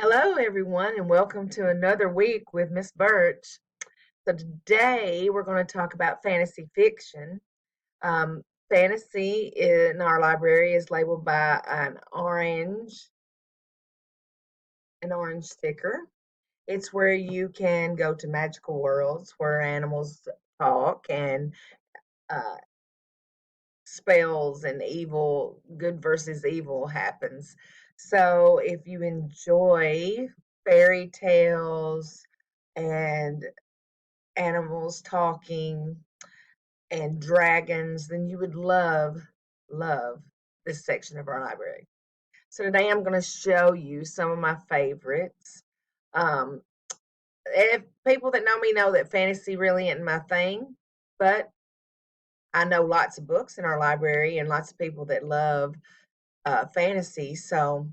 Hello, everyone, and welcome to another week with Miss Birch. So, today we're going to talk about fantasy fiction. Um, Fantasy in our library is labeled by an orange sticker. It's where you can go to magical worlds where animals talk and uh, spells and evil, good versus evil happens. So, if you enjoy fairy tales, and animals talking and dragons, then you would love this section of our library. So today I'm going to show you some of my favorites. Um, if people that know me know that fantasy really isn't my thing, but I know lots of books in our library and lots of people that love fantasy. So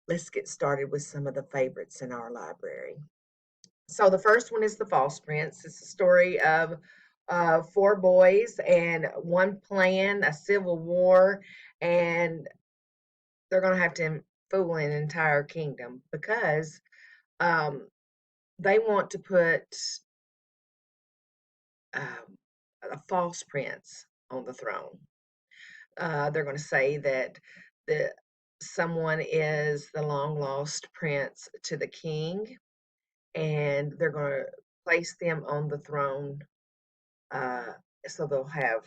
let's get started with some of the favorites in our library. So the first one is The False Prince. It's a story of four boys and one plan, a civil war, and they're going to have to fool an entire kingdom because um, they want to put um, a false prince on the throne. They're going to say that the someone is the long lost prince to the king, and they're going to place them on the throne, uh, so they'll have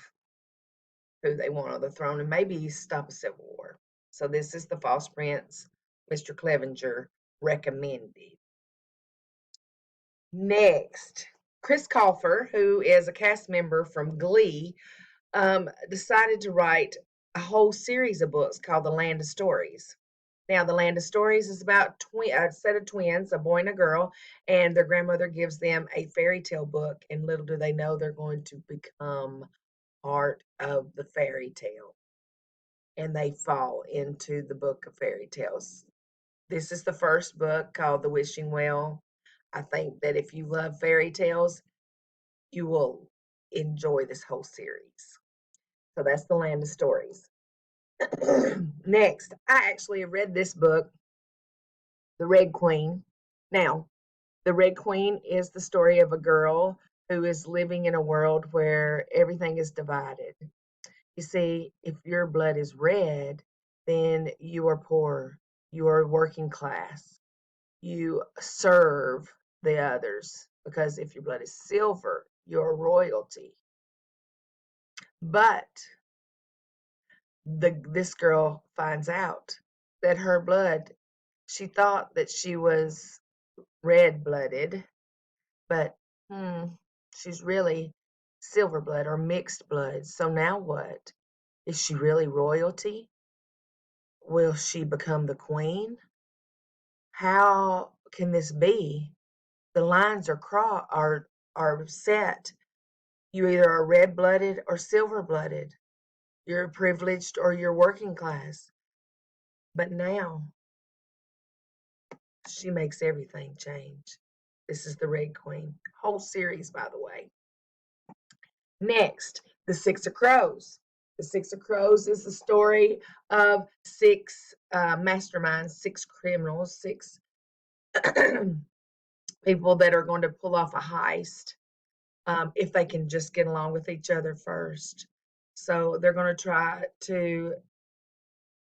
who they want on the throne and maybe stop a civil war. So this is The False Prince, Mr. Clevenger recommended. Next, Chris Colfer, who is a cast member from Glee, decided to write a whole series of books called The Land of Stories. Now, The Land of Stories is about a set of twins, a boy and a girl, and their grandmother gives them a fairy tale book, and little do they know they're going to become part of the fairy tale, and they fall into the book of fairy tales. This is the first book called The Wishing Well. I think that if you love fairy tales, you will enjoy this whole series. So that's The Land of Stories. Next, I actually read this book, The Red Queen. Now, The Red Queen is the story of a girl who is living in a world where everything is divided. You see, if your blood is red, then you are poor, you are working class, you serve the others, because if your blood is silver, you're royalty. But this girl finds out that her blood, she thought that she was red blooded, but she's really silver blood or mixed blood. So now what? Is she really royalty? Will she become the queen? How can this be? The lines are set. You either are red-blooded or silver-blooded. You're privileged or you're working class. But now she makes everything change. This is the Red Queen. Whole series, by the way. Next, The Six of Crows. The Six of Crows is the story of six masterminds, six criminals, six people that are going to pull off a heist, if they can just get along with each other first. So they're going to try to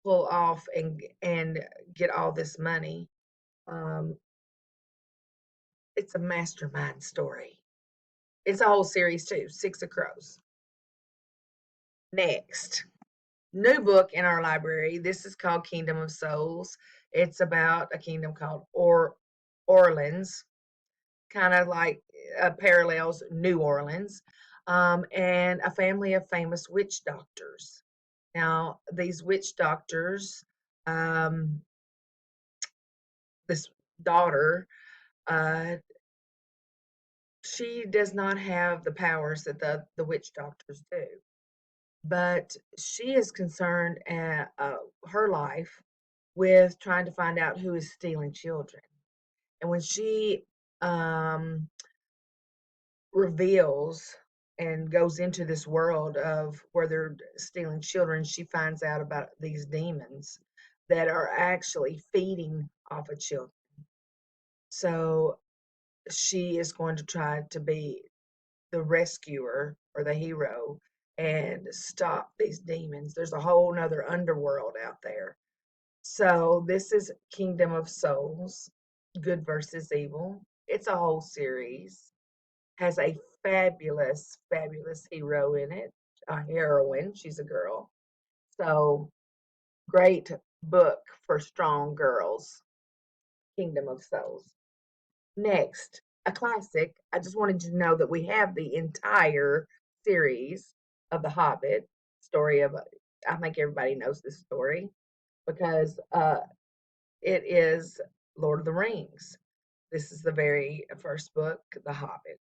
pull off and get all this money. Um, it's a mastermind story. It's a whole series too. Six of Crows. Next, new book in our library. This is called Kingdom of Souls. It's about a kingdom called Orleans, kind of like parallels New Orleans, and a family of famous witch doctors. Now, these witch doctors, um, this daughter, uh, she does not have the powers that the witch doctors do, but she is concerned at her life with trying to find out who is stealing children. And when she um, reveals and goes into this world of where they're stealing children, she finds out about these demons that are actually feeding off of children. So she is going to try to be the rescuer or the hero and stop these demons. There's a whole nother underworld out there. So this is Kingdom of Souls, Good versus Evil. It's a whole series. Has a fabulous, fabulous hero in it, a heroine. She's a girl. So great book for strong girls. Kingdom of Souls. Next, a classic. I just wanted you to know that we have the entire series of The Hobbit. Story of, I think everybody knows this story because it is Lord of the Rings. This is the very first book, The Hobbit.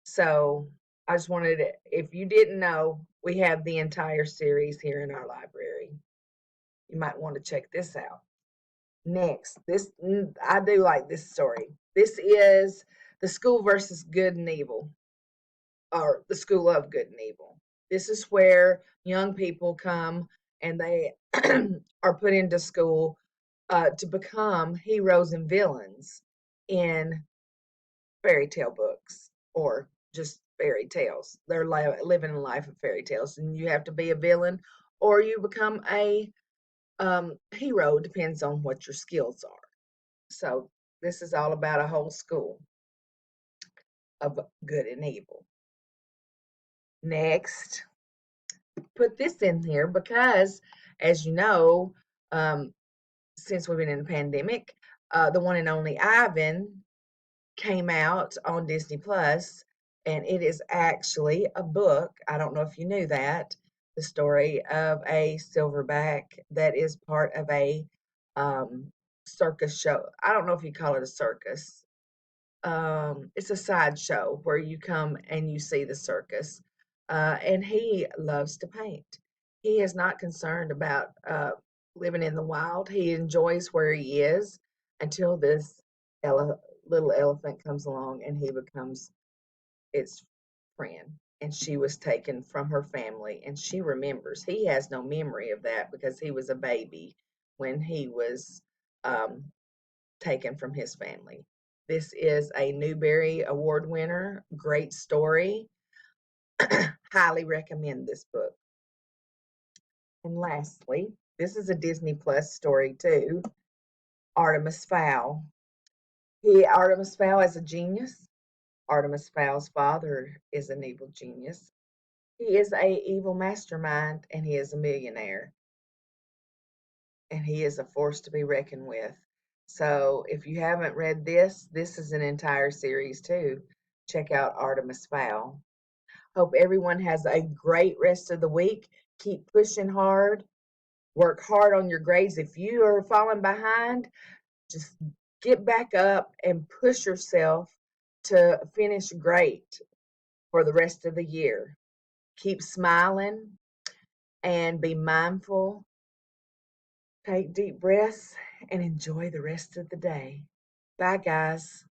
So I just wanted to, if you didn't know, we have the entire series here in our library. You might want to check this out. Next, I do like this story. This is the school versus good and evil, or the school of good and evil. This is where young people come and they are put into school to become heroes and villains in fairy tale books or just fairy tales. They're living a life of fairy tales, and you have to be a villain or you become a hero. Depends on what your skills are. So this is all about a whole school of good and evil. Next, put this in here because, as you know, um, since we've been in the pandemic, the one and only Ivan came out on Disney Plus, and it is actually a book. I don't know if you knew that. The story of a silverback that is part of a um, circus show. I don't know if you call it a circus. It's a sideshow where you come and you see the circus. And he loves to paint. He is not concerned about living in the wild. He enjoys where he is until this little elephant comes along and he becomes its friend. And she was taken from her family, and she remembers. He has no memory of that because he was a baby when he was um, taken from his family. This is a Newbery Award winner. Great story. Highly recommend this book. And lastly, this is a Disney Plus story too. Artemis Fowl. Artemis Fowl is a genius. Artemis Fowl's father is an evil genius. He is a evil mastermind and he is a millionaire. And he is a force to be reckoned with. So if you haven't read this, this is an entire series too. Check out Artemis Fowl. Hope everyone has a great rest of the week. Keep pushing hard. Work hard on your grades. If you are falling behind, just get back up and push yourself to finish great for the rest of the year. Keep smiling and be mindful. Take deep breaths and enjoy the rest of the day. Bye, guys.